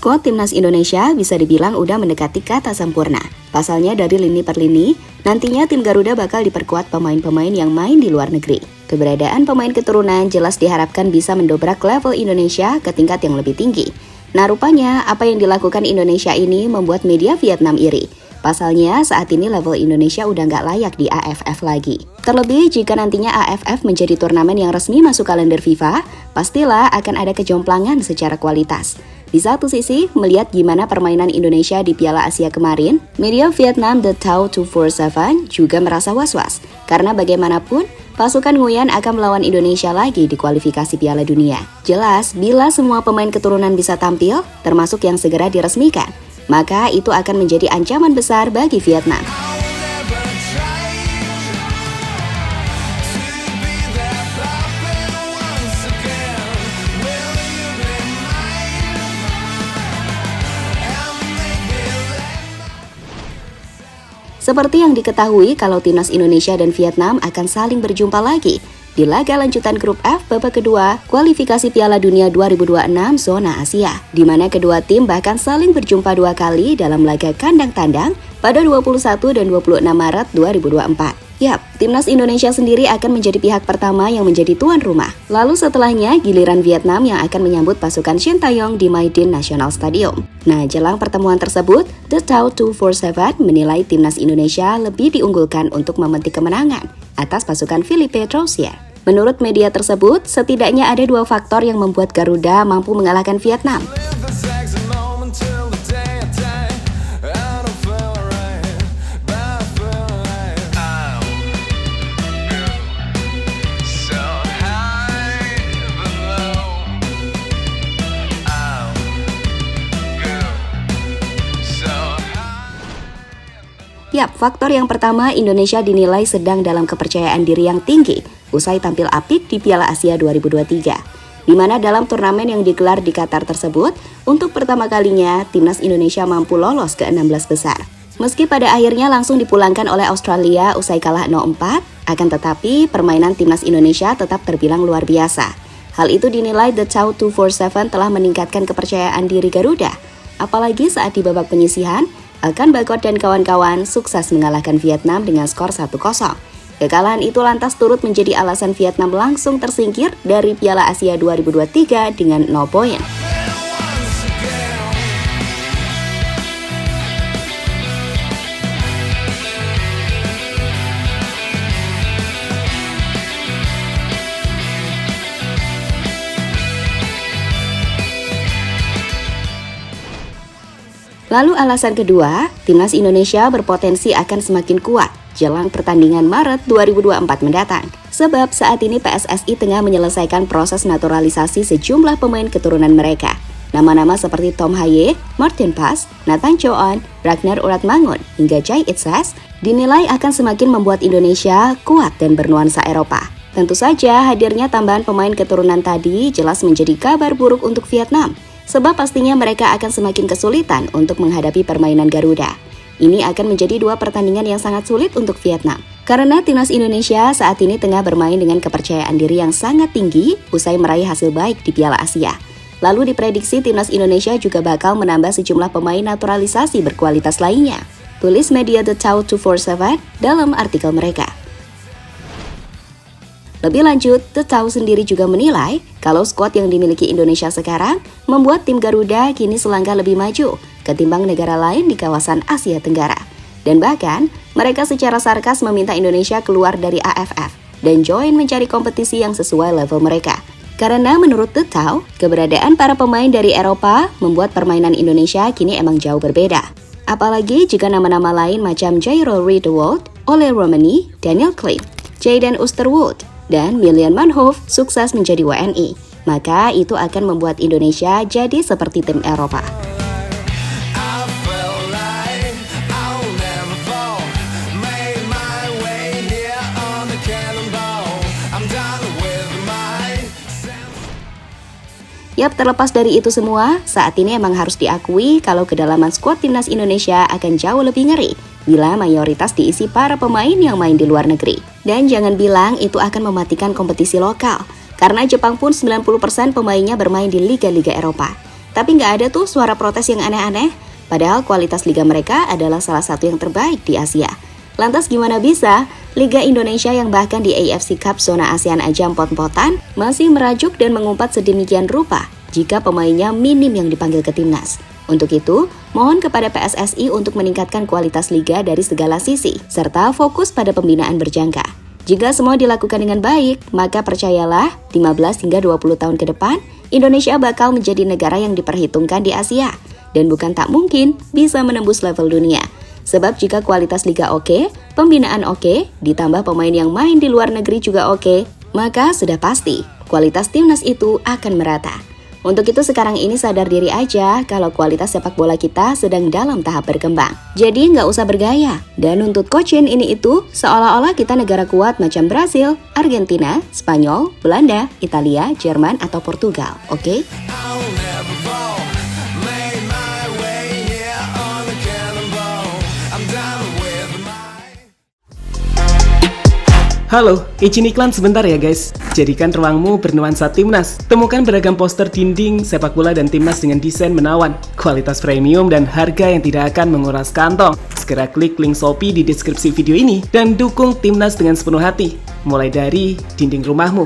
skuad timnas Indonesia bisa dibilang udah mendekati kata sempurna. Pasalnya dari lini per lini, nantinya tim Garuda bakal diperkuat pemain-pemain yang main di luar negeri. Keberadaan pemain keturunan jelas diharapkan bisa mendobrak level Indonesia ke tingkat yang lebih tinggi. Nah rupanya, apa yang dilakukan Indonesia ini membuat media Vietnam iri. Pasalnya saat ini level Indonesia udah nggak layak di AFF lagi. Terlebih jika nantinya AFF menjadi turnamen yang resmi masuk kalender FIFA, pastilah akan ada kejomplangan secara kualitas. Di satu sisi, melihat gimana permainan Indonesia di Piala Asia kemarin, media Vietnam The Tau 247 juga merasa was-was. Karena bagaimanapun, pasukan Nguyen akan melawan Indonesia lagi di kualifikasi Piala Dunia. Jelas, bila semua pemain keturunan bisa tampil, termasuk yang segera diresmikan, maka itu akan menjadi ancaman besar bagi Vietnam. Seperti yang diketahui kalau timnas Indonesia dan Vietnam akan saling berjumpa lagi di laga lanjutan grup F babak kedua kualifikasi Piala Dunia 2026 zona Asia, di mana kedua tim bahkan saling berjumpa 2 kali dalam laga kandang tandang pada 21 dan 26 Maret 2024. Yap, timnas Indonesia sendiri akan menjadi pihak pertama yang menjadi tuan rumah. Lalu setelahnya giliran Vietnam yang akan menyambut pasukan Shin Tae-yong di My Dinh National Stadium. Nah, jelang pertemuan tersebut, The Tau 247 menilai timnas Indonesia lebih diunggulkan untuk memetik kemenangan atas pasukan Philippe Troussier. Menurut media tersebut, setidaknya ada 2 faktor yang membuat Garuda mampu mengalahkan Vietnam. Yap, faktor yang pertama, Indonesia dinilai sedang dalam kepercayaan diri yang tinggi usai tampil apik di Piala Asia 2023. Di mana dalam turnamen yang digelar di Qatar tersebut, untuk pertama kalinya timnas Indonesia mampu lolos ke 16 besar. Meski pada akhirnya langsung dipulangkan oleh Australia usai kalah 0-4, akan tetapi permainan timnas Indonesia tetap terbilang luar biasa. Hal itu dinilai The Tau 247 telah meningkatkan kepercayaan diri Garuda, apalagi saat di babak penyisihan, Alkan Bakot dan kawan-kawan sukses mengalahkan Vietnam dengan skor 1-0. Kekalahan itu lantas turut menjadi alasan Vietnam langsung tersingkir dari Piala Asia 2023 dengan 0 poin. Lalu alasan kedua, timnas Indonesia berpotensi akan semakin kuat jelang pertandingan Maret 2024 mendatang. Sebab saat ini PSSI tengah menyelesaikan proses naturalisasi sejumlah pemain keturunan mereka. Nama-nama seperti Tom Haye, Martin Paes, Nathan Choon, Ragnar Uratmangun, hingga Chai Itzes dinilai akan semakin membuat Indonesia kuat dan bernuansa Eropa. Tentu saja hadirnya tambahan pemain keturunan tadi jelas menjadi kabar buruk untuk Vietnam. Sebab pastinya mereka akan semakin kesulitan untuk menghadapi permainan Garuda. Ini akan menjadi 2 pertandingan yang sangat sulit untuk Vietnam. Karena timnas Indonesia saat ini tengah bermain dengan kepercayaan diri yang sangat tinggi usai meraih hasil baik di Piala Asia. Lalu diprediksi timnas Indonesia juga bakal menambah sejumlah pemain naturalisasi berkualitas lainnya. Tulis media The Tau 247 dalam artikel mereka. Lebih lanjut, The Tau sendiri juga menilai kalau skuad yang dimiliki Indonesia sekarang membuat tim Garuda kini selangkah lebih maju ketimbang negara lain di kawasan Asia Tenggara. Dan bahkan, mereka secara sarkas meminta Indonesia keluar dari AFF dan join mencari kompetisi yang sesuai level mereka. Karena menurut The Tau, keberadaan para pemain dari Eropa membuat permainan Indonesia kini emang jauh berbeda. Apalagi jika nama-nama lain macam Jairo Riedewald, Ole Romani, Daniel Klein, Jayden Oosterwolde, dan Milian Manhoef sukses menjadi WNI, maka itu akan membuat Indonesia jadi seperti tim Eropa. Yap, terlepas dari itu semua, saat ini emang harus diakui kalau kedalaman skuad timnas Indonesia akan jauh lebih ngeri bila mayoritas diisi para pemain yang main di luar negeri. Dan jangan bilang itu akan mematikan kompetisi lokal, karena Jepang pun 90% pemainnya bermain di liga-liga Eropa. Tapi nggak ada tuh suara protes yang aneh-aneh. Padahal kualitas liga mereka adalah salah satu yang terbaik di Asia. Lantas gimana bisa Liga Indonesia yang bahkan di AFC Cup zona ASEAN aja empot-empotan masih merajuk dan mengumpat sedemikian rupa jika pemainnya minim yang dipanggil ke timnas? Untuk itu, mohon kepada PSSI untuk meningkatkan kualitas liga dari segala sisi, serta fokus pada pembinaan berjangka. Jika semua dilakukan dengan baik, maka percayalah 15 hingga 20 tahun ke depan, Indonesia bakal menjadi negara yang diperhitungkan di Asia. Dan bukan tak mungkin bisa menembus level dunia. Sebab jika kualitas liga oke, pembinaan oke, ditambah pemain yang main di luar negeri juga oke, maka sudah pasti kualitas timnas itu akan merata. Untuk itu sekarang ini sadar diri aja kalau kualitas sepak bola kita sedang dalam tahap berkembang. Jadi nggak usah bergaya dan nuntut coachin ini itu seolah-olah kita negara kuat macam Brasil, Argentina, Spanyol, Belanda, Italia, Jerman, atau Portugal, oke? Halo, izin iklan sebentar ya guys. Jadikan ruangmu bernuansa timnas. Temukan beragam poster dinding, sepak bola dan timnas dengan desain menawan, kualitas premium dan harga yang tidak akan menguras kantong. Segera klik link Shopee di deskripsi video ini dan dukung timnas dengan sepenuh hati. Mulai dari dinding rumahmu.